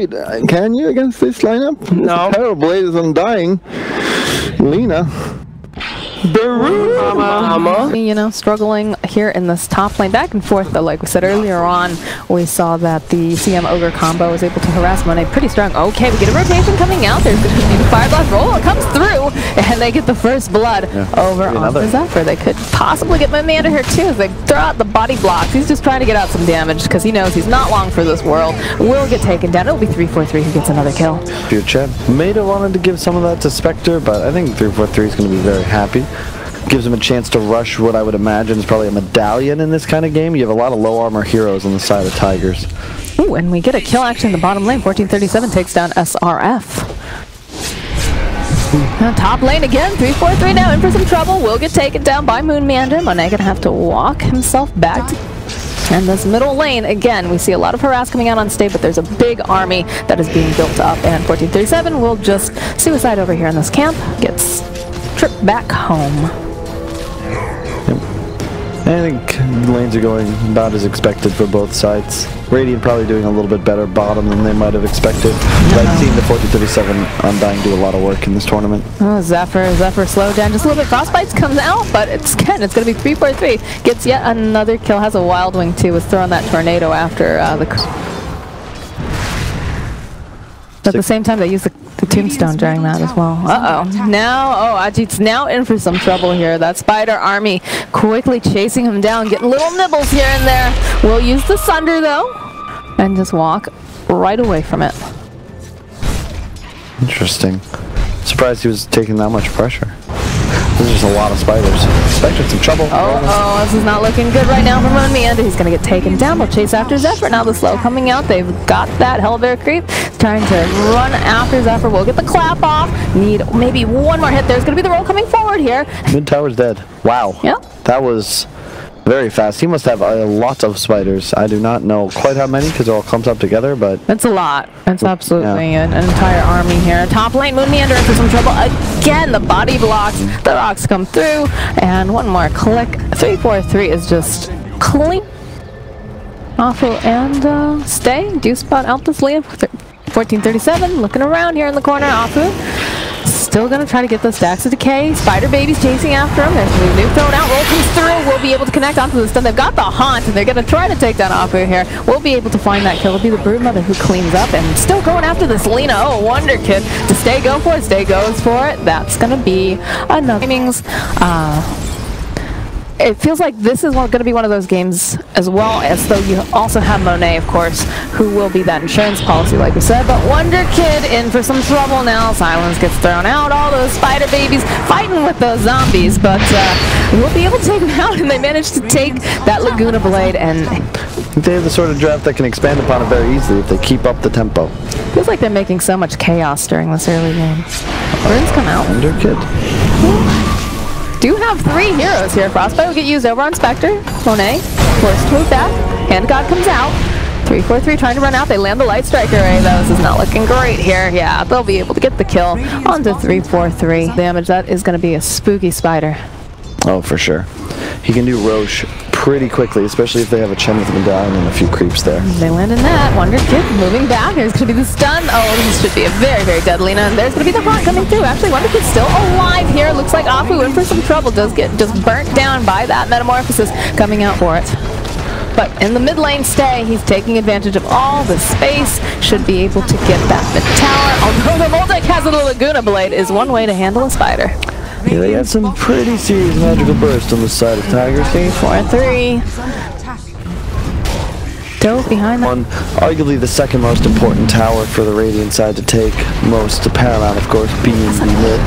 Blade. Can you against this lineup? No. This Blade is undying. Lena. Mama. You know, struggling here in this top lane. Back and forth, though, like we said earlier on, we saw that the CM Ogre combo was able to harass Monet pretty strong. Okay, we get a rotation coming out. There's going to be the Fire Blast roll. It comes through, and they get the first blood over on the Zephyr. They could possibly get Monet here, too, as they throw out the body blocks. He's just trying to get out some damage because he knows he's not long for this world. Will get taken down. It'll be 3-4-3 who gets another kill. Future. Maida wanted to give some of that to Spectre, but I think 3-4-3 is going to be very happy. Gives him a chance to rush what I would imagine is probably a medallion in this kind of game. You have a lot of low armor heroes on the side of Tigers. Ooh, and we get a kill action in the bottom lane. 1437 takes down SRF. Top lane again, 3-4-3 now, in for some trouble. Will get taken down by Moonmander. Monet gonna have to walk himself back to and this middle lane, again, we see a lot of harass coming out on stage, but there's a big army that is being built up, and 1437 will just suicide over here in this camp, gets tripped back home. I think lanes are going about as expected for both sides. Radiant probably doing a little bit better bottom than they might have expected. But I've seen the 1437 Undying do a lot of work in this tournament. Oh, Zephyr slowed down just a little bit. Frostbites comes out, but it's going to be 3-4-3. Gets yet another kill. Has a Wild Wing too. Was throwing that tornado after the. At the same time, they use the tombstone during that as well. Now, Ajit's now in for some trouble here. That spider army quickly chasing him down, getting little nibbles here and there. We'll use the Sunder, though, and just walk right away from it. Interesting. Surprised he was taking that much pressure. There's just a lot of spiders. Spectre's some trouble. Oh, this is not looking good right now for Moonmander. He's going to get taken down. They'll chase after Zephyr. Now the slow coming out. They've got that Hellbear creep. Trying to run after Zephyr. We'll get the clap off. Need maybe one more hit. There's going to be the roll coming forward here. Mid tower's dead. Wow. Yep. That was very fast. He must have a lot of spiders. I do not know quite how many because it all comes up together, but that's a lot. That's absolutely an entire army here. Top lane, Moonmander into some trouble again. The body blocks, the rocks come through, and one more click. 3-4-3 is just clean. Afu and Stay do spot out this lead. 1437 looking around here in the corner. Afu still going to try to get those stacks of decay. Spider babies chasing after him. There's a new thrown out. Roll comes through. We'll be able to connect onto the stun. They've got the haunt, and they're going to try to take down Afu here. We'll be able to find that kill. It'll be the Broodmother who cleans up, and still going after this Lena. Oh, Wonder Kid. To Stay go for it. Stay goes for it. That's going to be enough. It feels like this is going to be one of those games as well, as though you also have Monet, of course, who will be that insurance policy, like we said. But Wonder Kid in for some trouble now. Silence gets thrown out. All those spider babies fighting with those zombies, but we'll be able to take them out, and they managed to take that Laguna Blade. And they have the sort of draft that can expand upon it very easily if they keep up the tempo. Feels like they're making so much chaos during this early game. Runes come out. Wonder Kid. Do have 3 heroes here. Frostbite will get used over on Spectre. Monet forced to move back. Hand God comes out. 3-4-3 trying to run out. They land the Light Striker array. This is not looking great here. Yeah, they'll be able to get the kill onto 3-4-3. Damage, that is going to be a spooky spider. Oh, for sure. He can do Roche pretty quickly, especially if they have a Chen with a medallion and a few creeps there. They land in that. Wonder Kid moving back. There's going to be the stun. Oh, this should be a very, very dead Lena. And there's going to be the haunt coming through. Actually, Wonder Kid's still alive here. Looks like Afu in for some trouble. Does get just burnt down by that Metamorphosis coming out for it. But in the mid lane, Stay, he's taking advantage of all the space. Should be able to get that mid tower. Although the multi-hazardal Laguna Blade is one way to handle a spider. Yeah, they had some pretty serious magical burst on the side of Tigers. 3-4-3. Dove behind that. Arguably the second most important tower for the Radiant side to take. Most paramount, of course, being the mid.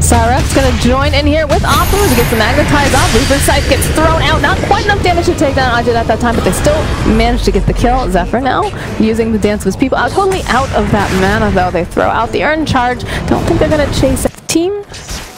Syref's going to join in here with Afu to get the magnetized off. Reaper's Sight gets thrown out. Not quite enough damage to take down Ajit at that time, but they still managed to get the kill. Zephyr now using the Dance of His People. Totally out of that mana, though. They throw out the Urn Charge. Don't think they're going to chase it. Team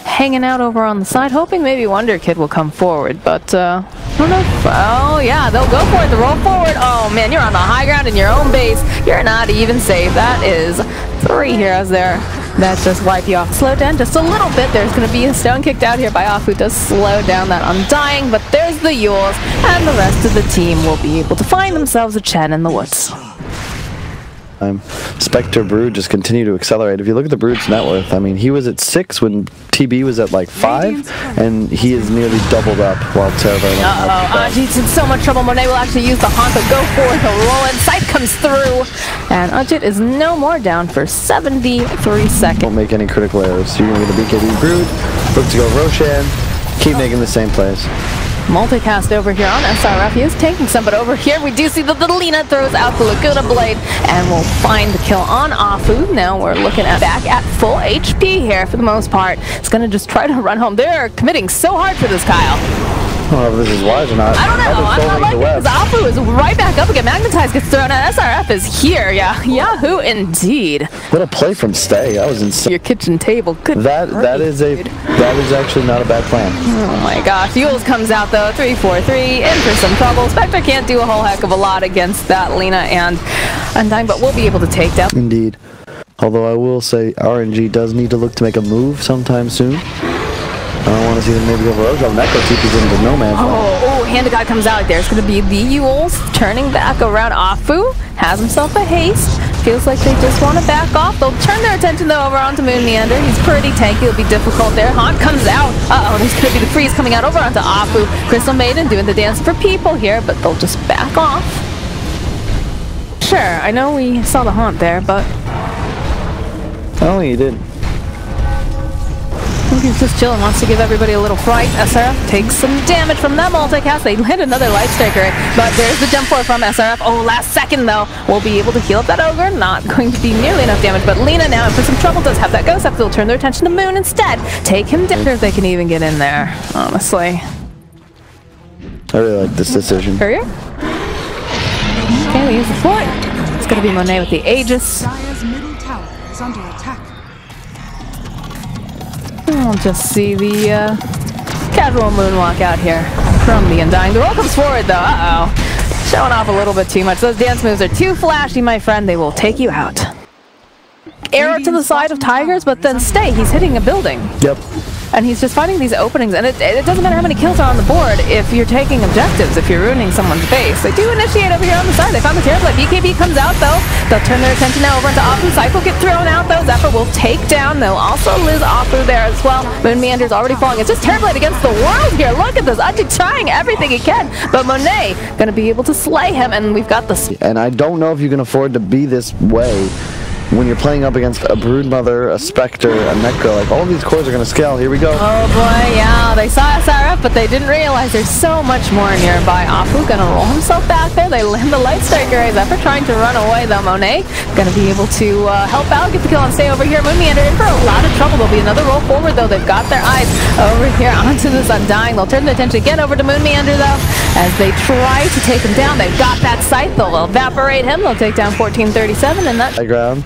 hanging out over on the side, hoping maybe Wonder Kid will come forward, but I don't know. Oh yeah, they'll go for it. The roll forward. Oh man, you're on the high ground in your own base. You're not even safe. That is 3 heroes there. That just wipe you off. Slow down just a little bit. There's going to be a stone kicked out here by Afu. Does slow down that Undying, but there's the Yules, and the rest of the team will be able to find themselves a Chen in the woods. Spectre Brood just continue to accelerate. If you look at the Brood's net worth, I mean, he was at 6 when TB was at like 5, and he is nearly doubled up while Terrorblade. Ajit's in so much trouble. Monet will actually use the Haunt, but go for it. The roll in. Sight comes through, and Ajit is no more, down for 73 seconds. Don't make any critical errors. So you're going to get a BKB Brood, look to go Roshan, keep making the same plays. Multicast over here on SRF. He is taking some, but over here we do see that the Lina throws out the Laguna Blade and will find the kill on Afu. Now we're looking at back at full HP here for the most part. It's going to just try to run home. They're committing so hard for this, Kyle. I don't know if this is wise or not. I don't know. I'm not liking it because Afu is right back up again. Magnetize gets thrown out. SRF is here. Yeah, Yahoo indeed. What a play from Stay. That was insane. Your kitchen table. Good. That is actually not a bad plan. Oh my gosh. Fuels comes out though. 3-4-3 in for some trouble. Spectre can't do a whole heck of a lot against that Lina and Undying, but we'll be able to take down. Indeed. Although I will say RNG does need to look to make a move sometime soon. I don't want to see them maybe go for Rojo. Neko TP's into no man's land. Oh, Hand of God comes out. There's going to be the Yules turning back around. Afu has himself a haste. Feels like they just want to back off. They'll turn their attention though over onto Moon Meander. He's pretty tanky. It'll be difficult there. Haunt comes out. There's going to be the freeze coming out over onto Afu. Crystal Maiden doing the dance for people here, but they'll just back off. Sure, I know we saw the Haunt there, but I don't think he did. I think he's just chilling, wants to give everybody a little fright. SRF takes some damage from that multicast. They hit another light striker, but there's the jump forward from SRF. Oh, last second though. We'll be able to heal up that ogre. Not going to be nearly enough damage, but Lina now, for some trouble, does have that ghost up. They'll turn their attention to Moon instead. Take him down. If they can even get in there, honestly. I really like this decision. Courier? Okay, we use the fort. It's going to be Monet with the Aegis. Dire's middle tower is under attack. We'll just see the casual moonwalk out here from the Undying. The roll comes forward though. Showing off a little bit too much. Those dance moves are too flashy, my friend. They will take you out. Arrow to the side of Tigers, but then Stay. He's hitting a building. Yep. And he's just finding these openings, and it doesn't matter how many kills are on the board if you're taking objectives, if you're ruining someone's base. They do initiate over here on the side. They found the Terrorblade. BKB comes out, though. They'll turn their attention now over into Afu. Cypher will get thrown out, though. Zephyr will take down. They'll also lose Afu there as well. Moon Meander's already falling. It's just Terrorblade against the world here. Look at this. Ajit trying everything he can, but Monet going to be able to slay him, and we've got this. And I don't know if you can afford to be this way when you're playing up against a Broodmother, a Spectre, a Necro. Like, all of these cores are going to scale. Here we go. Oh boy, yeah, they saw SRF, but they didn't realize there's so much more nearby. Afu gonna roll himself back there. They land the light striker. Zephyr trying to run away though. Monet gonna be able to help out, get the kill and stay over here. Moon Meander in for a lot of trouble. There'll be another roll forward though. They've got their eyes over here onto this Undying. They'll turn their attention again over to Moon Meander though, as they try to take him down. They've got that sight. They'll evaporate him. They'll take down 1437, and that ground.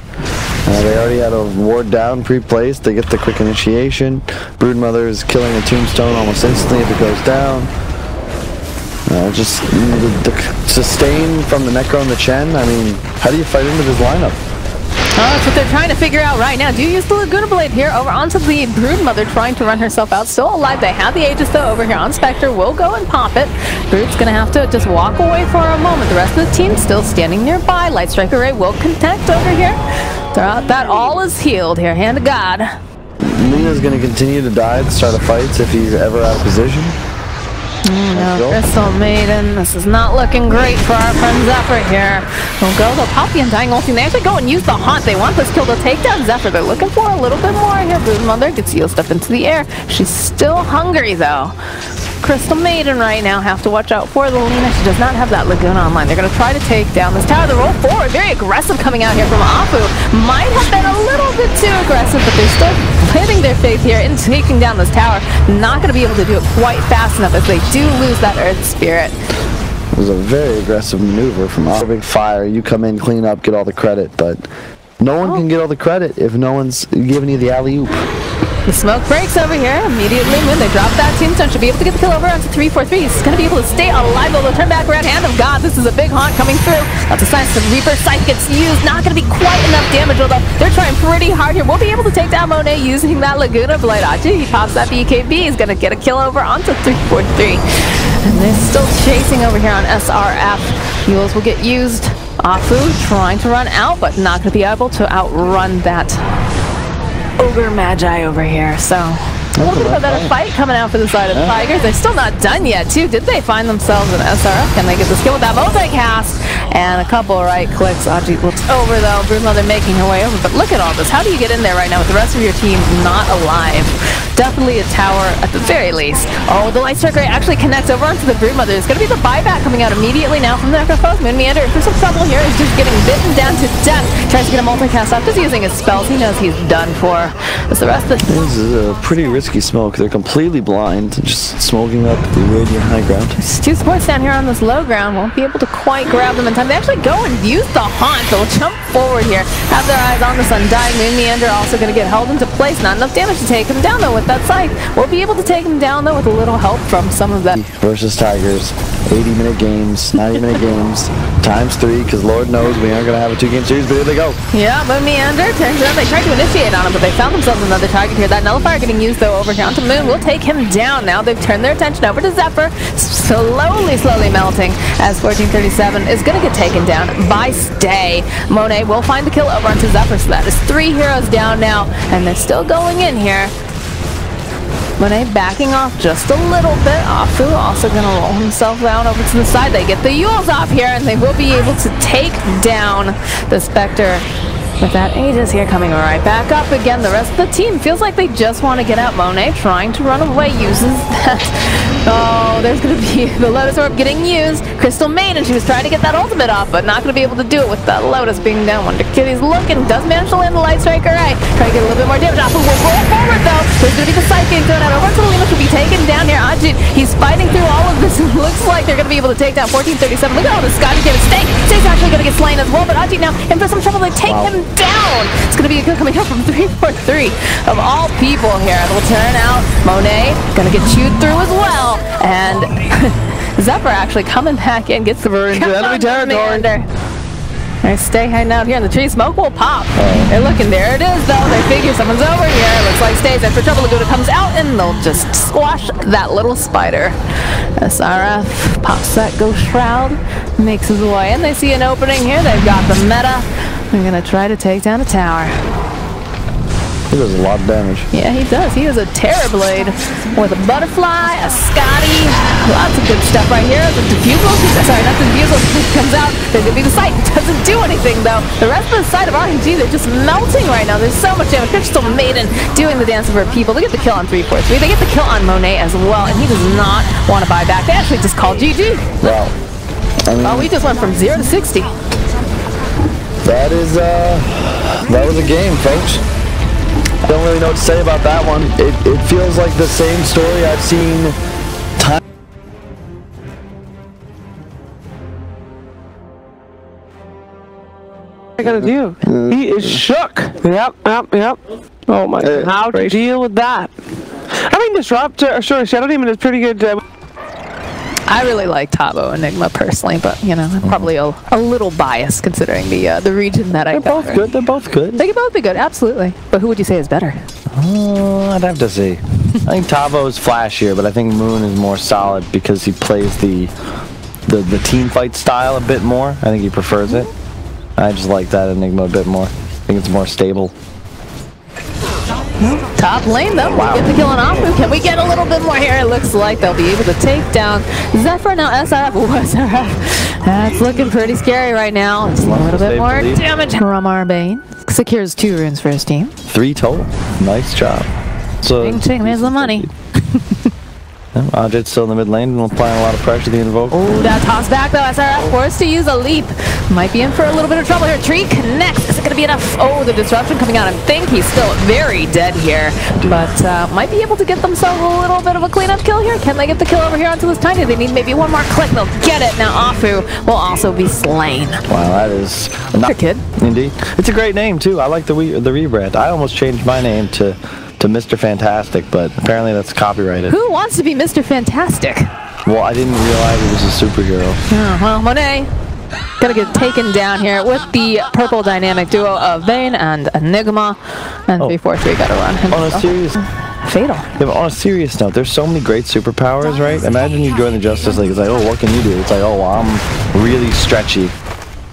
They already had a ward down pre-placed. They get the quick initiation. Broodmother is killing a tombstone almost instantly if it goes down. Just the sustain from the Necro and the Chen. I mean, how do you fight into this lineup? That's what they're trying to figure out right now. Do you use the Laguna Blade here over onto the Broodmother, trying to run herself out? Still alive. They have the Aegis though over here on Spectre. Will go and pop it. Brood's gonna have to just walk away for a moment. The rest of the team still standing nearby. Light Striker Ray will connect over here. Throughout that, all is healed here. Hand of God. Lina's gonna continue to die at the start of fights if he's ever out of position. No, Crystal Maiden. This is not looking great for our friend Zephyr here. They'll pop the Undying ulti. They actually go and use the Haunt. They want this kill to take down Zephyr. They're looking for a little bit more here. Broodmother gets healed up into the air. She's still hungry though. Crystal Maiden right now have to watch out for the Lina. She does not have that Laguna online. They're going to try to take down this tower. The roll forward, very aggressive coming out here from Afu. Might have been a little bit too aggressive, but they're still putting their faith here in taking down this tower. Not going to be able to do it quite fast enough as they do lose that Earth Spirit. It was a very aggressive maneuver from Afu. Big fire. You come in, clean up, get all the credit, but no one can get all the credit if no one's giving you the alley-oop. The smoke breaks over here immediately when they drop that tombstone. Should be able to get the kill over onto 343. He's going to be able to stay alive, though. They'll turn back around. Hand of God. This is a big Haunt coming through. That's a sign the Reaper Sight gets used. Not going to be quite enough damage, although they're trying pretty hard here. We'll be able to take down Monet using that Laguna Blade. He pops that BKB. He's going to get a kill over onto 343. And they're still chasing over here on SRF. Fuels will get used Afu trying to run out, but not going to be able to outrun that Ogre Magi over here. So a little bit of a better fight coming out for the side of the Tigers. They're still not done yet, too. Did they find themselves an SRF? Can they get the skill with that multi-cast? And a couple of right clicks. Ajit looks over, though. Broodmother making her way over. But look at all this. How do you get in there right now with the rest of your team not alive? Definitely a tower at the very least. Oh, the Light Striker actually connects over onto the Broodmother. There's going to be the buyback coming out immediately now from the Necrophos. Moon Meander for some trouble here. He's just getting bitten down to death. Tries to get a multi-cast off. Just using his spells. He knows he's done for. As the rest of the... This is a pretty risky smoke. They're completely blind. Just smoking up the radiant high ground. There's two supports down here on this low ground. Won't be able to quite grab them in time. They actually go and use the haunt. They'll jump forward here. Have their eyes on this undying Moon Meander. Also going to get held into place. Not enough damage to take him down, though, with that scythe. We'll be able to take him down, though, with a little help from some of that. Versus Tigers. 80-minute games, 90-minute games, ×3, because Lord knows we aren't going to have a 2-game series, but here they go. Yeah, Moon Meander turns around. They tried to initiate on him, but they found themselves another target here. That Nullifier getting used, though, over here onto Moon. We'll take him down now. They've turned their attention over to Zephyr. Slowly melting as 1437 is going to get taken down by Stay. Monet will find the kill over onto Zephyr, so that is 3 heroes down now, and they're still going in here. Monet backing off just a little bit. Afu also going to roll himself down over to the side. They get the Yules off here, and they will be able to take down the Spectre. With that Aegis here coming right back up again. The rest of the team feels like they just want to get out. Monet trying to run away, uses that. Oh, there's going to be the Lotus Orb getting used. Crystal Maiden, she was trying to get that ultimate off, but not going to be able to do it with that Lotus being down. Wonder Kitty's looking, does manage to land the Light Striker right. Trying to get a little bit more damage off. Will roll forward though. There's going to be the Scythe getting thrown out. Over to Lima to be taken down here. Ajit, he's fighting through all of this. It looks like they're going to be able to take down 1437. Look at all the Scottish damage. Stay's actually going to get slain as well, but Ajit now in for some trouble. They take him down. It's going to be a kill coming up from 343 of all people here. It'll turn out. Monet going to get chewed through as well. And Zephyr actually coming back in, gets the We're into enemy territory. They stay hiding out here in the tree. Smoke will pop. They're looking. There it is, though. They figure someone's over here. Looks like Stay's in for trouble. Lagoona comes out, and they'll just squash that little spider. SRF pops that Ghost Shroud, makes his way in. They see an opening here. They've got the meta. They're going to try to take down a tower. He does a lot of damage. Yeah, he does. He is a Terrorblade with a Butterfly, a Scotty, lots of good stuff right here. The Diffusal, sorry, not the Diffusal, comes out. There's going to be the Sight. It doesn't do anything, though. The rest of the side of RNG, they're just melting right now. There's so much damage. Crystal Maiden doing the dance for people. They get the kill on 343. They get the kill on Monet as well, and he does not want to buy back. They actually just called GG. Well, I mean, we just went from 0 to 60. That was a game, folks. I don't really know what to say about that one. It feels like the same story I've seen time. I gotta do. He is shook. Yep. Oh my god. How to deal with that? I mean, Disruptor, or sorry, Shadow Demon is pretty good. I really like Tabo Enigma personally, but you know, I'm probably a little biased considering the region that I cover. They're both good. They're both good. They can both be good, absolutely. But who would you say is better? I'd have to see. I think Tabo is flashier, but I think Moon is more solid because he plays the team fight style a bit more. I think he prefers it. I just like that Enigma a bit more. I think it's more stable. Top lane though, we get the kill on Afu. Can we get a little bit more here? It looks like they'll be able to take down Zephyr. Now SRF, SRF. That's looking pretty scary right now. Just a little bit more damage from Arbane. Secures 2 runes for his team. 3 total. Nice job. So here's the money. Ajit's still in the mid lane and applying a lot of pressure to the Invoke. Oh, that toss back though. SRF forced to use a leap. Might be in for a little bit of trouble here. Tree connects. Is it going to be enough? Oh, the disruption coming out. I think he's still very dead here, but might be able to get themselves a little bit of a cleanup kill here. Can they get the kill over here onto this Tiny? They need maybe one more click. They'll get it. Now Afu will also be slain. Wow, that is not kid. Indeed. It's a great name too. I like the rebrand. I almost changed my name to Mr. Fantastic, but apparently that's copyrighted. Who wants to be Mr. Fantastic? Well, I didn't realize it was a superhero. Well, Monet gonna get taken down here with the purple dynamic duo of Vayne and Enigma, and 343 gotta run him. On a serious fatal. Yeah, but on a serious note, there's so many great superpowers, right? Imagine you join the Justice League. It's like, oh, what can you do? It's like, oh, well, I'm really stretchy.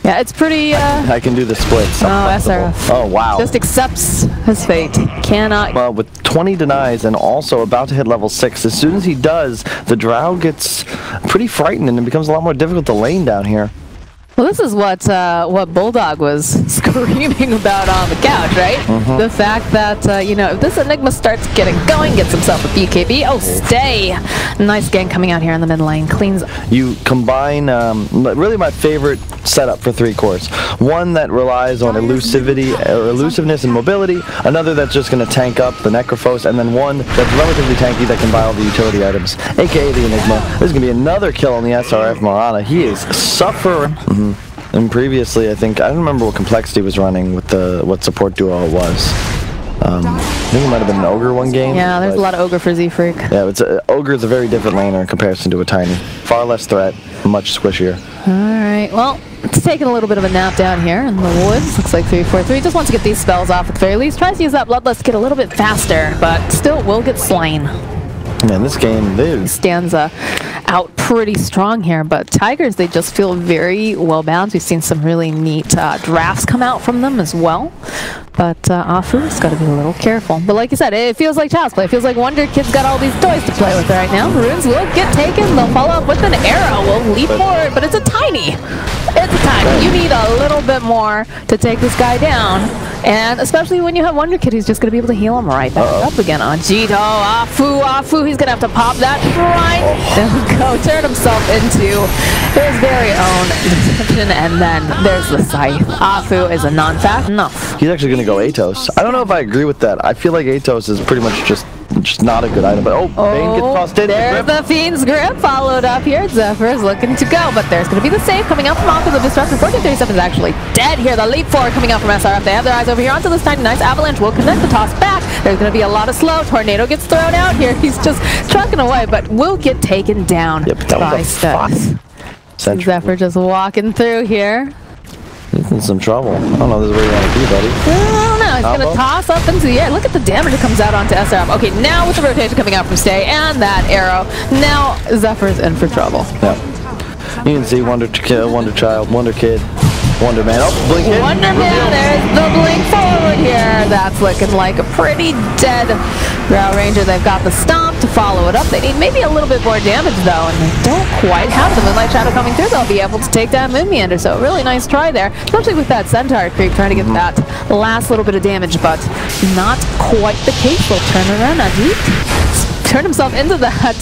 Yeah, it's pretty. I can do the splits. SRF. Oh, wow. Just accepts his fate. Cannot. With 20 denies and also about to hit level 6, as soon as he does, the Drow gets pretty frightened and it becomes a lot more difficult to lane down here. Well, this is what Bulldog was screaming about on the couch, right? The fact that, you know, if this Enigma starts getting going, gets himself a BKB. Oh, stay! Nice gang coming out here in the mid lane. Cleans. You combine, really my favorite setup for 3 cores. One that relies on elusiveness and mobility, another that's just going to tank up the Necrophos, and then one that's relatively tanky that can buy all the utility items, aka the Enigma. There's going to be another kill on the SRF Morana. He is suffering. And previously, I don't remember what complexity was running with what support duo it was. I think it might have been an Ogre one game. Yeah, there's a lot of Ogre for Z-Freak. Yeah, Ogre is a very different laner in comparison to a Tiny. Far less threat, much squishier. Alright, well, it's taking a little bit of a nap down here in the woods. Looks like 3-4-3. Just wants to get these spells off at the very least. Tries to use that Bloodlust to get a little bit faster, but still will get slain. Man, this game stands out pretty strong here, but Tigers, they just feel very well balanced. We've seen some really neat drafts come out from them as well, but Afu's got to be a little careful. But like you said, it feels like child's play. It feels like Wonder Kid's got all these toys to play with right now. Runes will get taken. They'll follow up with an arrow. Will leap forward, but it's a tiny. It's a tiny. You need a little bit more to take this guy down. And especially when you have Wonder Kid, he's just going to be able to heal him right back up again. Jito, Afu, he's going to have to pop that shrine. There we go, turn himself into his very own deception, and then there's the scythe. Afu is a non-fact. Enough. He's actually going to go Atos. I don't know if I agree with that. I feel like Atos is pretty much just not a good item, but Bane gets tossed in. There's the Fiend's Grip followed up here. Zephyr's looking to go, but there's going to be the save coming out from off of the Disruptor. 1437 is actually dead here. The leap forward coming out from SRF. They have their eyes over here onto this tiny nice Avalanche. Will connect the toss back. There's going to be a lot of slow. Tornado gets thrown out here. He's just trucking away, but will get taken down by Steps. Zephyr just walking through here. He's in some trouble. I don't know if this is where you want to be, buddy. I don't know. He's going to toss up into the air. Look at the damage that comes out onto SRF. Okay, now with the rotation coming out from Stay and that arrow, now Zephyr's in for trouble. Yeah. You can see Wonder Child, Wonder Kid, Wonder Man. Oh, Blink hit. Wonder Man, there's the blink forward here. That's looking like a pretty dead Drow Ranger. They've got the stomp to follow it up. They need maybe a little bit more damage though, and they don't quite have the Moonlight Shadow coming through. They'll be able to take down Moon Meander, so a really nice try there, especially with that Centaur creep trying to get that last little bit of damage, but not quite the case. They'll turn around. Turn himself into that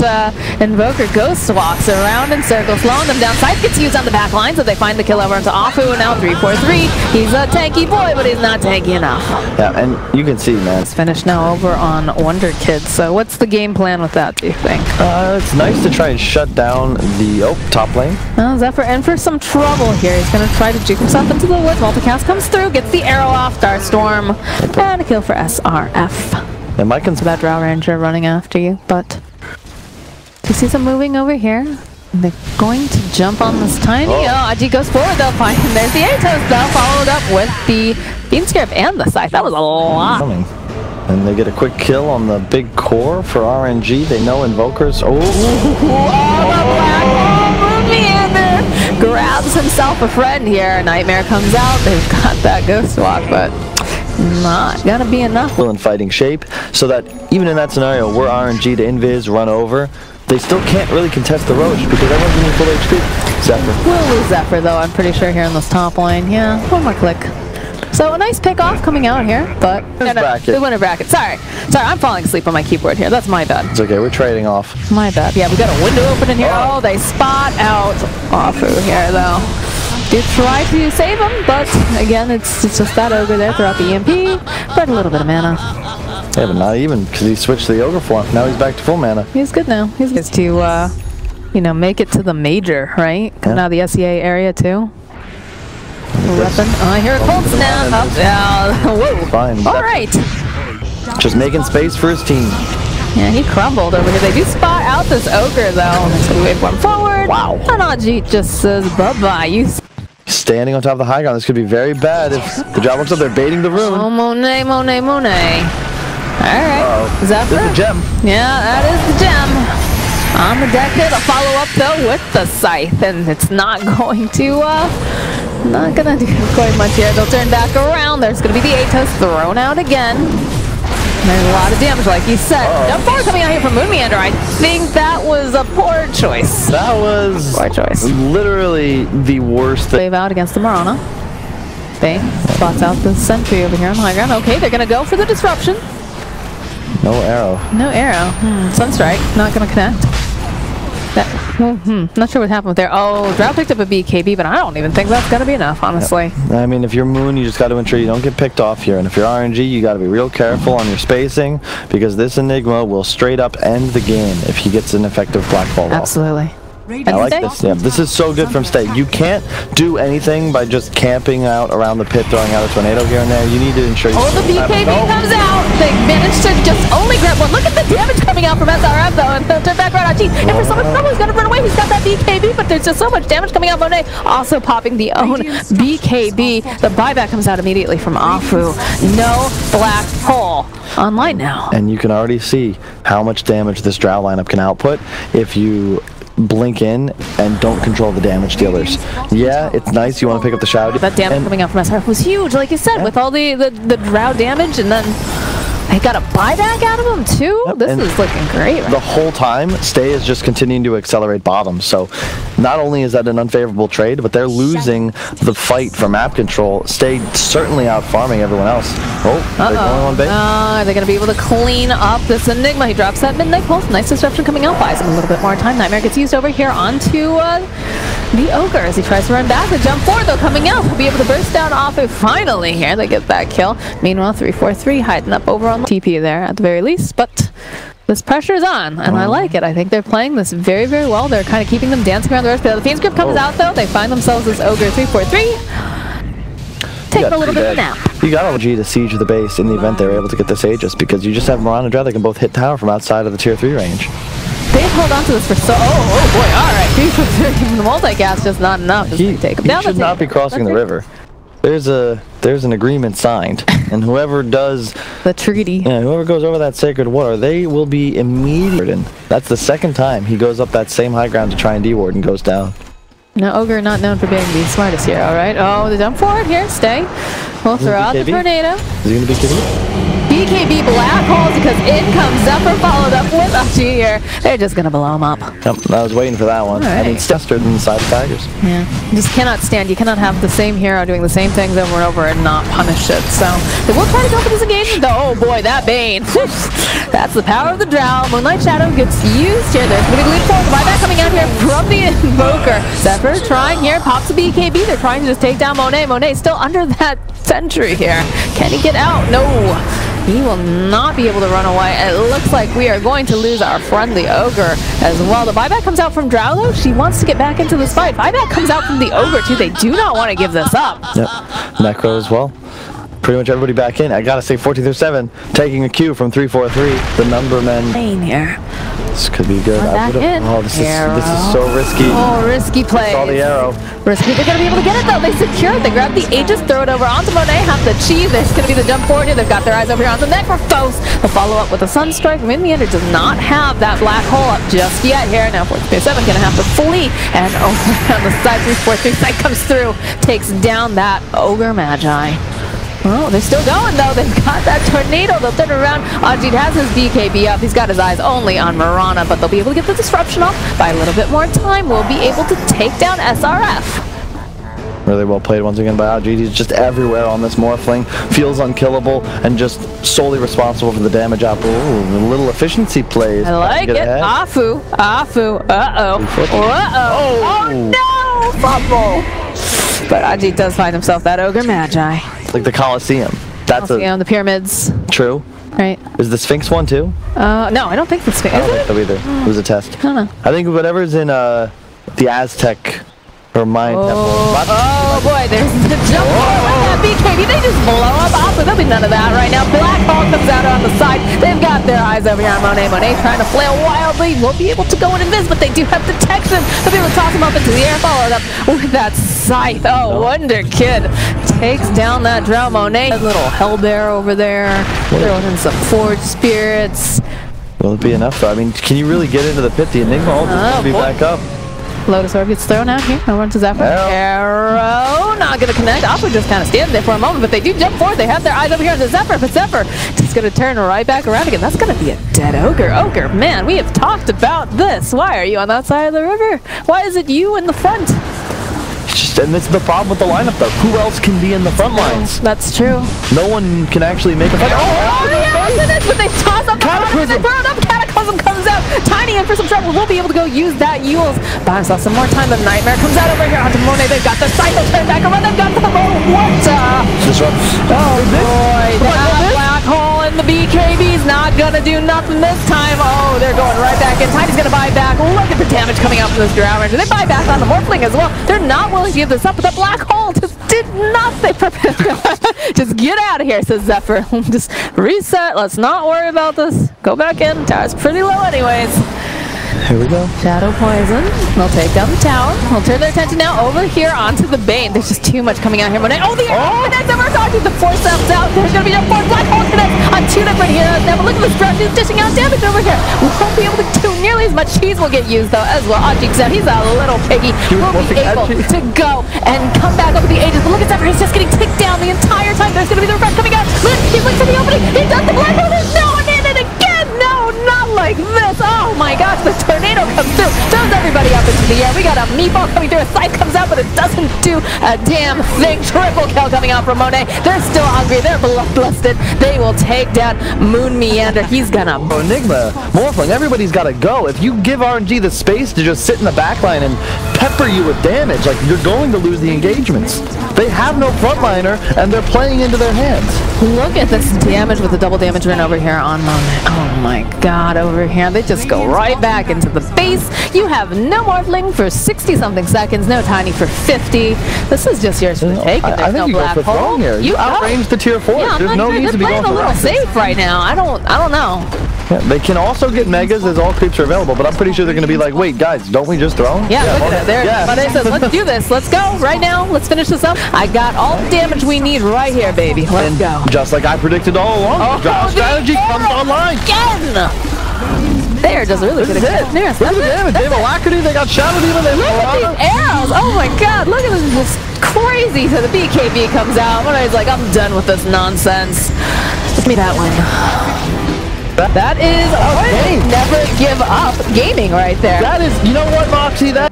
Invoker Ghost, walks around in circles, slowing them down. Scythe gets used on the back line, so they find the kill over into Afu, and now 3-4-3. He's a tanky boy, but he's not tanky enough. Yeah, and you can see, man. It's finished now over on Wonder Kid, so what's the game plan with that, do you think? It's nice to try and shut down the, top lane. Well, Zephyr in for some trouble here. He's going to try to juke himself into the woods. Multicast comes through, gets the arrow off, Starstorm, and a kill for SRF. And my concern about Drow Ranger running after you, but you see some moving over here. They're going to jump on this tiny. Aji goes forward. They'll find him. There's the Atos, though, followed up with the Fiend's Grip and the Scythe. That was a lot. And they get a quick kill on the big core for RNG. They know Invokers. The black hole. Meander grabs himself a friend here. Nightmare comes out. They've got that Ghost Walk, but not gonna be enough. In fighting shape, so that even in that scenario where RNG to Invis run over, they still can't really contest the Roach because everyone's in full HP. Zephyr. We'll lose Zephyr though, I'm pretty sure, here in this top lane. Yeah, one more click. So a nice pick off coming out here, but the winner bracket. Sorry, I'm falling asleep on my keyboard here. That's my bad. It's okay, we're trading off. My bad. Yeah, we got a window open in here. Oh, they spot out Afu here though. Do try to save him, but again, it's just that Ogre there throughout the EMP. But a little bit of mana. Yeah, but not even, because he switched to the Ogre form. Now he's back to full mana. He's good now. He's good to, you know, make it to the major, right? Coming out of the SEA area too. Weapon. Oh, I hear a cold snap. Whoa. Fine. All right. Just making space for his team. Yeah, he crumbled over here. They do spot out this Ogre though. So we wait for him forward. Wow. And Ajit just says bye-bye. You standing on top of the high ground. This could be very bad if the Drow looks up. They're baiting the rune. Oh, Monet. All right. Zephyr. This is the gem. Yeah, that is the gem. On the deck here, the follow-up though with the Scythe, and it's not going to not gonna do quite much here. They'll turn back around. There's gonna be the Atos thrown out again. There's a lot of damage, like you said. Jump forward coming out here from Moon Meander. I think that was a poor choice. That was poor choice. Literally the worst thing. Wave out against the Marana. They spots out the sentry over here on the high ground. Okay, they're gonna go for the disruption. No arrow. No arrow. Sunstrike, not gonna connect. Not sure what happened there. Oh, Drow picked up a BKB, but I don't even think that's gonna be enough, honestly. Yep. I mean, if you're Moon, you just got to ensure you don't get picked off here. And if you're RNG, you got to be real careful on your spacing, because this Enigma will straight up end the game if he gets an effective Black Ball. Absolutely. I like this. Yeah, this is so good from Stay. You can't do anything by just camping out around the pit, throwing out a tornado here and there. You need to ensure you... Oh, the BKB comes out. They managed to just only grab one. Look at the damage coming out from SRF, though, and they'll turn back right on G. And for someone who's going to run away, he's got that BKB, but there's just so much damage coming out. Monet also popping the own BKB. The buyback comes out immediately from Afu. No black hole online now. And you can already see how much damage this Drow lineup can output if you blink in and don't control the damage dealers. Yeah, it's nice. You want to pick up the Shadow. That damage coming out from SRF was huge, like you said, with all the Drow damage, and then they got a buyback out of him too. Yep. This is looking great. The whole time, Stay is just continuing to accelerate bottom. So not only is that an unfavorable trade, but they're losing the fight for map control. Stay certainly out farming everyone else. Oh, they're going on base. Are they going to be able to clean up this Enigma? He drops that Midnight Pulse. Nice disruption coming out. Buys him a little bit more time. Nightmare gets used over here onto the Ogre as he tries to run back. The jump forward, though, coming out. He'll be able to burst down off it finally here. They get that kill. Meanwhile, 343 hiding up over on the TP there at the very least, but this pressure is on, and I like it. I think they're playing this very, very well. They're kind of keeping them dancing around the rest. The Fiend's Grip comes out, though. They find themselves as Ogre 343. Take a little bit of a nap. You got LG to siege the base in the event they were able to get this Aegis, because you just have Moran and Drow that can both hit tower from outside of the tier 3 range. They've held on to this for so... Oh boy, alright. 343, the multicast just not enough. Just take him down. He should not be crossing the river. There's an agreement signed, and whoever does the treaty, whoever goes over that sacred water, they will be immediately. That's the second time he goes up that same high ground to try and D-ward and goes down. Now Ogre not known for being the smartest here. All right. Oh, the jump forward here. Stay. We'll throw out the tornado. Is he gonna be KB? BKB black holes because in comes Zephyr, followed up with a G here. They're just gonna blow him up. Yep, I was waiting for that one. Right. I mean, it's faster than the side of Tigers. Yeah, you just cannot stand. You cannot have the same hero doing the same things over and over and not punish it. So they will try to go for this engagement, though. Oh boy, that Bane. That's the power of the Drow. Moonlight Shadow gets used here. There's gonna be lead forward. Buyback coming out here from the Invoker. Zephyr trying here, pops a BKB. They're trying to just take down Monet. Monet's still under that sentry here. Can he get out? No. He will not be able to run away. It looks like we are going to lose our friendly Ogre as well. The buyback comes out from Drow, though. She wants to get back into this fight. Buyback comes out from the Ogre, too. They do not want to give this up. Yep. Necro as well. Pretty much everybody back in. I gotta say 14-7, taking a cue from 343. The number men. Here. This could be good. Oh, this is so risky. Oh, risky play. Saw the arrow. Risky. They're gonna be able to get it though. They secure it. They grab the Aegis, throw it over onto Monet, have the cheese. There's gonna be the jump forward here. They've got their eyes over here on the Necrophos. The follow up with a Sunstrike. Meander does not have that black hole up just yet here. Now 14-7 gonna have to flee. And over on the side, 343 side comes through, takes down that Ogre Magi. Oh, they're still going, though. They've got that tornado. They'll turn around. Ajit has his BKB up. He's got his eyes only on Marana, but they'll be able to get the disruption off. By a little bit more time, we'll be able to take down SRF. Really well played once again by Ajit. He's just everywhere on this Morphling. Feels unkillable and just solely responsible for the damage out. Ooh, a little efficiency plays. I like it. Afu. Afu. Uh-oh. Uh-oh. Oh, no! Fumble. But Ajit does find himself that Ogre Magi. Like the Colosseum. That's the pyramids. True. Right. Is the Sphinx one too? No, I don't think the Sphinx. I don't think so either. It was a test. I don't know. I think whatever's in the Aztec or Mayan temple. Oh boy, there's the jump with that BKB. They just blow up off. There'll be none of that right now. Black Hole comes out on the side. They've got their eyes over here on Monet. Monet trying to flail wildly. Won't be able to go and invis, but they do have detection. They'll be able to toss him up into the air, followed up with that scythe. Oh, Wonder Kid takes down that Drow. Monet. A little Hellbear over there. Throwing in some Forge Spirits. Will it be enough though? I mean, can you really get into the pit? The Enigma ult is going to be back up. Lotus Orb gets thrown out here. No run to Zephyr. Arrow, not gonna connect. Apu just kind of stands there for a moment, but they do jump forward. They have their eyes over here on the Zephyr, but Zephyr just gonna turn right back around again. That's gonna be a dead Ogre. Ogre, man, we have talked about this. Why are you on that side of the river? Why is it you in the front? And this is the problem with the lineup, though. Who else can be in the front lines? That's true. No one can actually make a fight. But they toss up the bottom and they throw it up. Cataclysm comes out. Tiny in for some trouble. We'll be able to go use that Yules. Buy ourselves some more time. The Nightmare comes out over here onto Monet. They've got the cycle turn back around. They've got the water. Oh boy. That black hole in the BKB's not gonna do nothing this time. Oh, they're going right back in. Tiny's gonna buy back. Look at the damage coming out from this Drow Ranger. They buy back on the Morphling as well. They're not willing to give this up, but the black hole just did nothing. Just get out of here, says Zephyr. Just reset. Let's not worry about this. Go back in. Tower's pretty low anyways. Here we go. Shadow Poison. They'll take down the tower. We'll turn their attention now over here onto the Bane. There's just too much coming out here. Monet. Oh, the connects over talking. The force steps out. There's going to be a fourth black hole connect on two different heroes. Now, but look at this Drush. He's dishing out damage over here. We won't be able to do nearly as much. Cheese will get used, though, as well. Ajik's out. He's a little piggy. We'll be able to go and come back over the ages. But look at Zephyr. He's just getting ticked down the entire time. There's going to be the refresh coming out. Look, he's looking for the opening. He does the black hole. There's no one in it again. No, not like this. Oh, my gosh. The tornado comes through, throws everybody up into the air. We got a meatball coming through. A scythe comes out, but it doesn't do a damn thing. Triple kill coming out from Monet. They're still hungry. They're bloodlusted. They will take down Moon Meander. He's gonna... Enigma, Morphling, everybody's got to go. If you give RNG the space to just sit in the backline and pepper you with damage, like, you're going to lose the engagements. They have no frontliner, and they're playing into their hands. Look at this damage with the double damage run over here on Monet. Oh my god, over here. They just go right back into the base. You have no Morphling for 60-something seconds, no Tiny for 50. This is just yours for the take. I think no you black go for hole. here. You outrange the tier 4. Yeah, there's no need to be going a little for safe right now. I don't know. Yeah, they can also get megas as all creeps are available, but I'm pretty sure they're going to be like, wait, guys, don't we just throw them? Yeah, look at it. There, Monet says, let's do this. Let's go right now. Let's finish this up. I got all the damage we need right here, baby. Let's go. Just like I predicted all along, the Drow strategy comes online. Again! There, does a really good hit. Look at the damage. They have Alacrity, they got Shadow Demon, they look at these arrows. Oh my god, look at this. Just crazy. So the BKB comes out. Monet's like, I'm done with this nonsense. Give me that one. That is never give up gaming right there. That is, you know what, Moxie? That.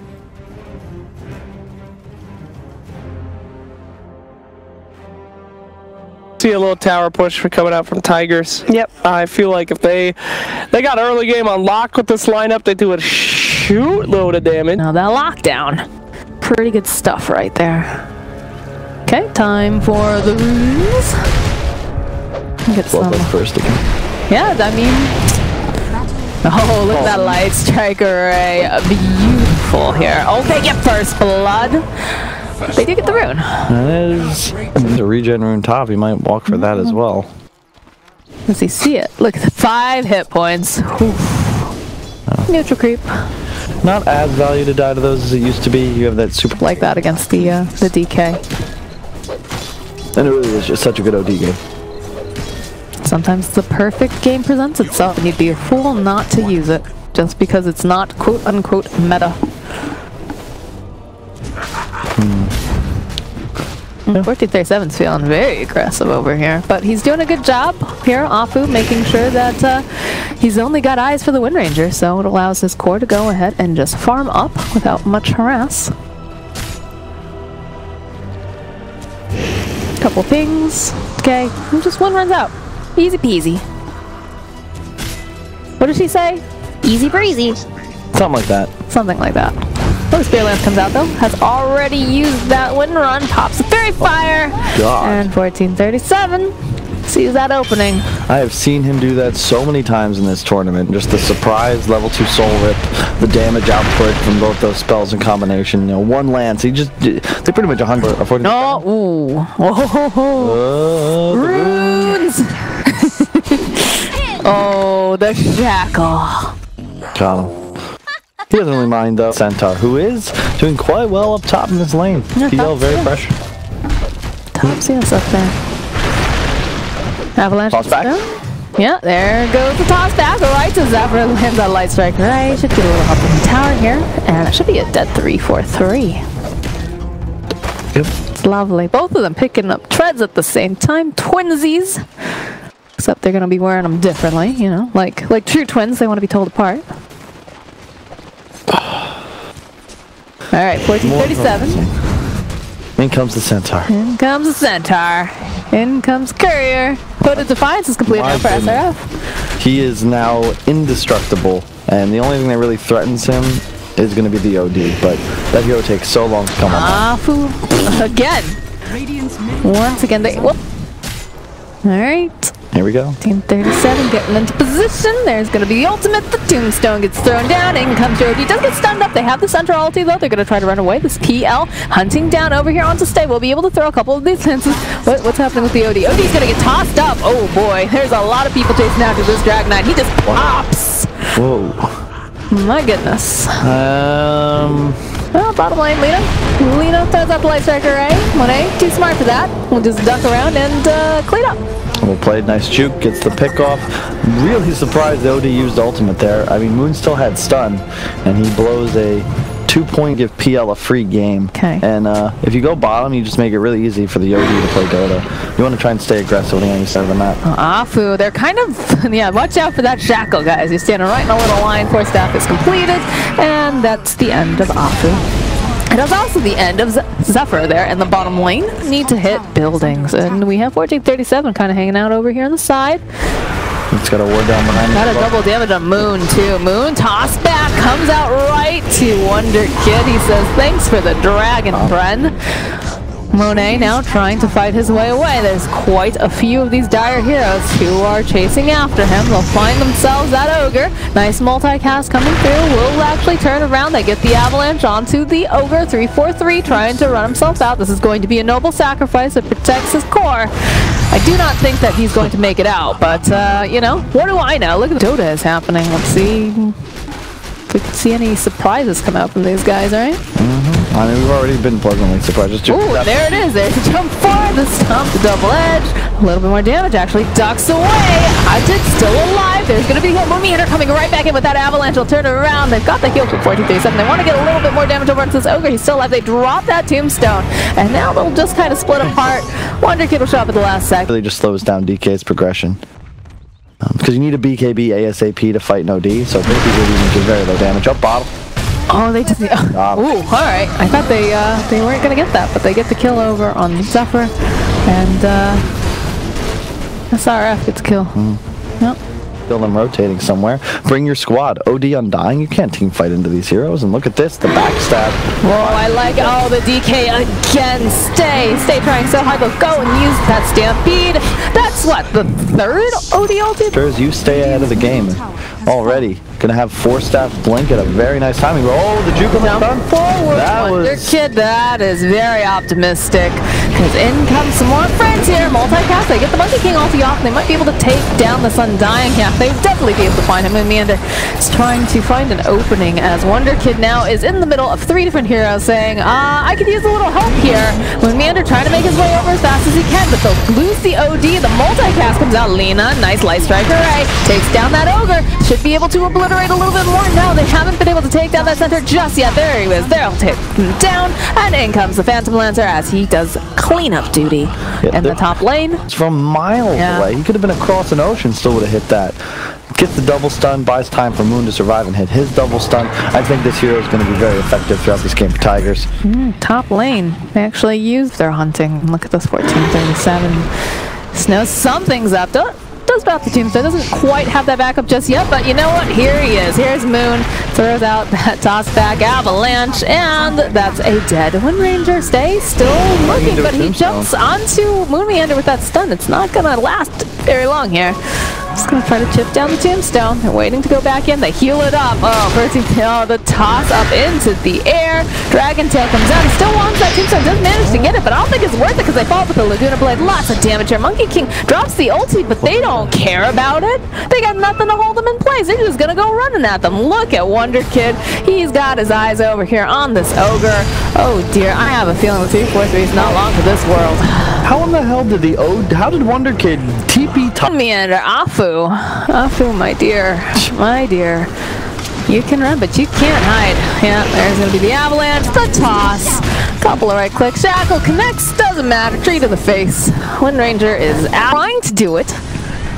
See a little tower push for coming out from Tigers. Yep. I feel like if they got early game on lock with this lineup, they do a shoot load of damage. Now that lockdown, pretty good stuff right there. Okay, time for the runes. Get some first again. Yeah, I mean, oh, look at that light strike array. Beautiful here. Okay, get first blood. They did get the rune. There's the regen rune top. He might walk for that as well. Does he see it? Look at the 5 hit points. Oh. Neutral creep. Not as value to die to those as it used to be. You have that super like that against the DK. And it really is just such a good OD game. Sometimes the perfect game presents itself and you'd be a fool not to use it just because it's not quote-unquote meta. 1437's feeling very aggressive over here, but he's doing a good job here, Afu, making sure that he's only got eyes for the Wind Ranger, so it allows his core to go ahead and just farm up without much harass. Couple pings, okay, and just one runs out. Easy peasy. What did she say? Easy breezy. Something like that. Something like that. Well, the Spear Lance comes out though. Has already used that wind run. Pops the Fairy Fire. God. And 1437 sees that opening. I have seen him do that so many times in this tournament. Just the surprise level 2 soul rip, the damage output from both those spells in combination. You know, one lance. They pretty much 100. No, ooh. Oh, runes. Oh, the shackle. Got him. He doesn't really mind though. Centaur, who is doing quite well up top in this lane. PL very fresh. Top CS up there. Avalanche. Toss back. Yeah, there goes the toss back right to Zephyr. Lands that light strike right. Should get a little help in the tower here. And it should be a dead 3-4-3. Yep. It's lovely. Both of them picking up treads at the same time. Twinsies. Except they're going to be wearing them differently, you know. Like true twins, they want to be told apart. Alright, 1437. In comes the Centaur. In comes the Centaur. In comes Courier. Code of Defiance is complete now for SRF. He is now indestructible, and the only thing that really threatens him is going to be the OD, but that hero takes so long to come on. Afu. Again. Once again, they... Whoop. Alright. Here we go. Team 37 getting into position. There's going to be the ultimate. The tombstone gets thrown down. In comes your OD. Does get stunned up. They have the central ulti though. They're going to try to run away. This PL hunting down over here onto stay. We'll be able to throw a couple of these lances. What's happening with the OD? OD's going to get tossed up. Oh boy. There's a lot of people chasing after this Drag Knight. He just pops. Whoa. My goodness. Well, bottom lane, Lena. Lena throws out the light striker array. Monet, too smart for that. We'll just duck around and clean up. Well played, nice juke, gets the pick off. Really surprised the OD used ultimate there. I mean, Moon still had stun, and he blows a 2-point, give PL a free game. Okay. And if you go bottom, you just make it really easy for the OD to play Dota. You want to try and stay aggressive on the enemy side of the map. Afu, they're kind of, yeah, watch out for that shackle, guys. You're standing right in a little line. Force staff is completed, and that's the end of Afu. It was also the end of Zephyr there in the bottom lane. Need to hit buildings, and we have 1437 kind of hanging out over here on the side. It's got a ward down behind him. Got a double damage on Moon too. Moon toss back, comes out right to Wonder Kid. He says, thanks for the dragon, friend. Monet now trying to fight his way away. There's quite a few of these dire heroes who are chasing after him. They'll find themselves that Ogre. Nice multicast coming through. Will actually turn around. They get the avalanche onto the Ogre. 3-4-3 trying to run himself out. This is going to be a noble sacrifice that protects his core. I do not think that he's going to make it out, but, you know, what do I know? Look at the Dota is happening. Let's see if we can see any surprises come out from these guys, right? I mean, we've already been pleasantly surprised. Ooh, there it is. There's a jump forward. The stomp, the double edge. A little bit more damage, actually. Ducks away. Hunted, still alive. There's going to be a Moon Meander coming right back in with that avalanche. Will turn it around. They've got the heal from 1437. They want to get a little bit more damage over onto this Ogre. He's still alive. They drop that tombstone. And now they'll just kind of split apart. Wonder Kid will show up at the last second. Really just slows down DK's progression. Because you need a BKB ASAP to fight an OD. So basically, you do very low damage. Up bottom. Oh, they just... Ooh, alright. I thought they weren't going to get that, but they get the kill over on Zephyr. And, SRF gets a kill. Yep. Still them rotating somewhere. Bring your squad. OD Undying. You can't team fight into these heroes. And look at this, the backstab. Whoa, I like it. Oh, the DK again. Stay trying so hard. They'll go and use that Stampede. That's what, the third OD ulti? Sure as you stay ahead of the game. Already gonna have 4-staff blink at a very nice timing. Oh, the juke on the stun. Forward, Wonder Kid. That is very optimistic. Because in comes some more friends here. Multicast. They get the Monkey King ulti off. And they might be able to take down this Undying. Yeah, they would definitely be able to find him. And Meander is trying to find an opening as Wonder Kid now is in the middle of 3 different heroes saying, I could use a little help here. When Meander trying to make his way over as fast as he can, but they'll lose the OD. The multicast comes out. Lena, nice light strike array. Takes down that Ogre. Should be able to obliterate a little bit more. No, they haven't been able to take down that center just yet. There he is. They'll take him down. And in comes the Phantom Lancer as he does cleanup duty in the top lane. It's from miles away. He could have been across an ocean, still would have hit that. Gets the double stun, buys time for Moon to survive and hit his double stun. I think this hero is going to be very effective throughout this game for Tigers. Top lane. They actually used their hunting. Look at this 1437. Snow something's up. Does about the tombstone. Doesn't quite have that backup just yet, but you know what? Here he is. Here's Moon. Throws out that toss back avalanche, and that's a dead Wind Ranger. Stay still looking, but he jumps onto Moon Meander with that stun. It's not gonna last very long here. Just gonna try to chip down the tombstone. They're waiting to go back in. They heal it up. Oh, the toss up into the air. Dragon Tail comes out. He still wants that tombstone. Doesn't manage to get it, but I don't think it's worth it because they fall with the Laguna Blade. Lots of damage here. Monkey King drops the ulti, but they don't care about it. They got nothing to hold them in place. They're just gonna go running at them. Look at Wonder Kid. He's got his eyes over here on this Ogre. Oh dear, I have a feeling the 3-4-3 is not long for this world. How in the hell did how did Wonder Kid TP top? Meander, Afu, my dear, you can run, but you can't hide. Yeah, there's gonna be the avalanche, the toss, couple of right clicks, Shackle connects, doesn't matter, tree to the face. Wind Ranger is trying to do it,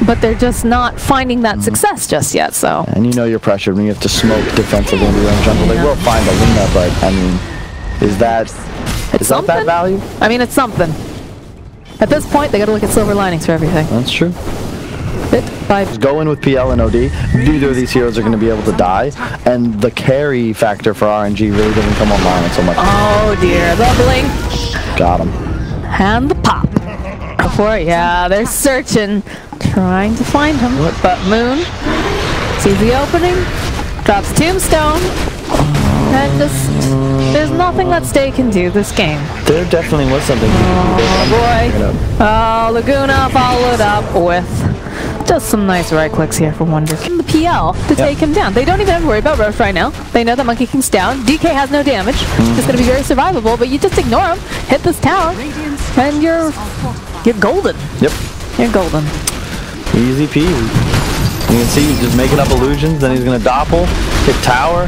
but they're just not finding that success just yet, so. And you know you're pressured when you have to smoke defensively in the own jungle. They will find a Luna, but I mean, is that that value? I mean, it's something. At this point, they gotta look at silver linings for everything. That's true. Just go in with PL and OD. Neither of these heroes are going to be able to die, and the carry factor for RNG really doesn't come online so much. Oh dear, the blink. Got him. And the pop. Before, yeah, they're searching, trying to find him. But Moon sees the opening, drops Tombstone, and just there's nothing that Stay can do this game. There definitely was something. Oh boy. Oh, Laguna followed up with just some nice right clicks here from Wonder King. The PL to take him down. They don't even have to worry about Roche right now. They know that Monkey King's down. DK has no damage. It's going to be very survivable, but you just ignore him, hit this tower, and you're golden. Yep. You're golden. Easy peasy. You can see he's just making up illusions, then he's going to doppel, hit tower,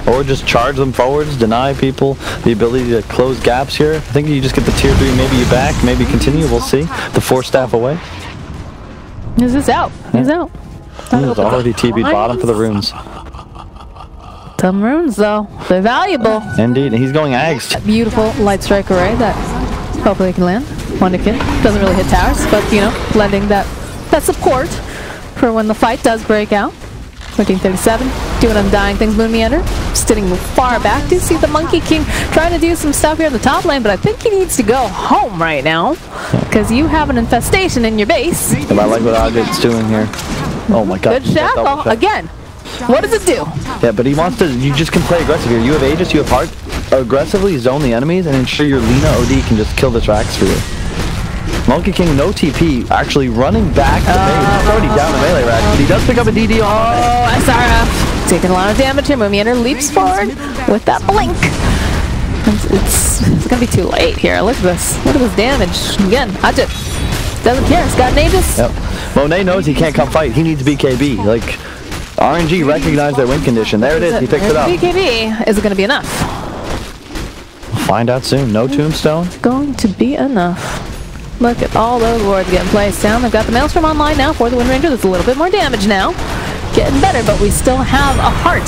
or just charge them forwards, deny people the ability to close gaps here. I think you just get the tier 3, maybe you back, maybe continue, we'll see. The 4 staff away. He's just out. He's out. He's already TP'd bottom for the runes. Some runes, though. They're valuable. Indeed, and he's going Ags. Beautiful light strike array that hopefully can land. Wonder Kid doesn't really hit towers, but, you know, lending that support for when the fight does break out. 1337, doing undying things. Moon Meander, sitting far back. Do see the Monkey King trying to do some stuff here in the top lane, but I think he needs to go home right now because you have an infestation in your base. And I like what Ajit's doing here. Oh my god. Good Shackle again. What does it do? Yeah, but he wants to. You just can play aggressive here. You have Aegis, you have Heart. Aggressively zone the enemies and ensure your Lina OD can just kill the tracks for you. Monkey King, no TP, actually running back to base. He's already down the melee rack, but he does pick up a DD on. Oh, SRF. Taking a lot of damage here. Moon Meander leaps forward with that blink. It's going to be too late here. Look at this. Look at this damage. Again, Ajit doesn't care. He's got an Aegis. Yep. Monet knows he can't come fight. He needs BKB. Like, RNG recognized their win condition. There it is. He picks it up. BKB. Is it going to be enough? We'll find out soon. No Tombstone. It's going to be enough. Look at all those wards getting placed down. They've got the Maelstrom online now for the Wind Ranger. There's a little bit more damage now. Getting better, but we still have a heart.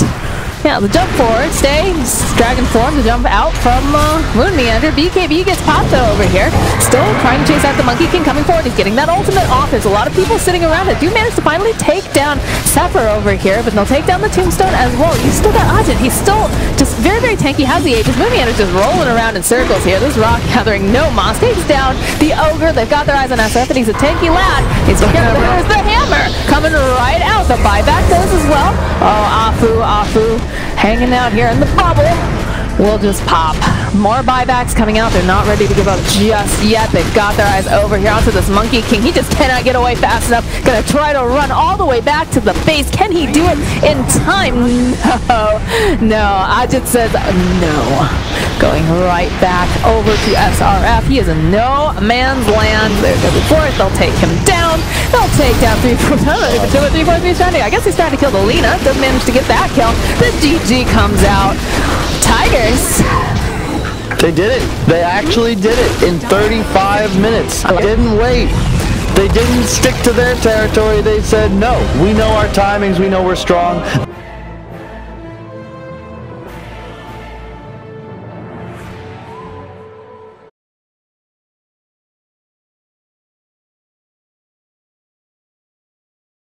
Yeah, the jump forward, stays, Dragon Form, the jump out from Moon Meander. BKB gets popped over here. Still trying to chase out the Monkey King coming forward. He's getting that ultimate off. There's a lot of people sitting around it. Do manage to finally take down Sephiroth over here, but they'll take down the Tombstone as well. You still got Ajit. He's still just very, very tanky. Has the Aegis. Moon Meander's just rolling around in circles here. This rock gathering no moss. Takes down the Ogre. They've got their eyes on SF, and he's a tanky lad. He's careful. There's the hammer coming right out. The buyback does as well. Oh, Afu. Hanging out here in the bubble. We'll just pop. More buybacks coming out. They're not ready to give up just yet. They've got their eyes over here onto this Monkey King. He just cannot get away fast enough. Gonna try to run all the way back to the base. Can he do it in time? No. Ajit says no. Going right back over to SRF. He is in no man's land. They're going to be forced. They'll take him down. They'll take down 3-4. I don't know if it's 3-4-3 trying to. I guess he's trying to kill the Lina. Doesn't manage to get that kill. The GG comes out. Tigers. They did it. They actually did it in 35 minutes. They didn't wait. They didn't stick to their territory. They said, no, we know our timings. We know we're strong.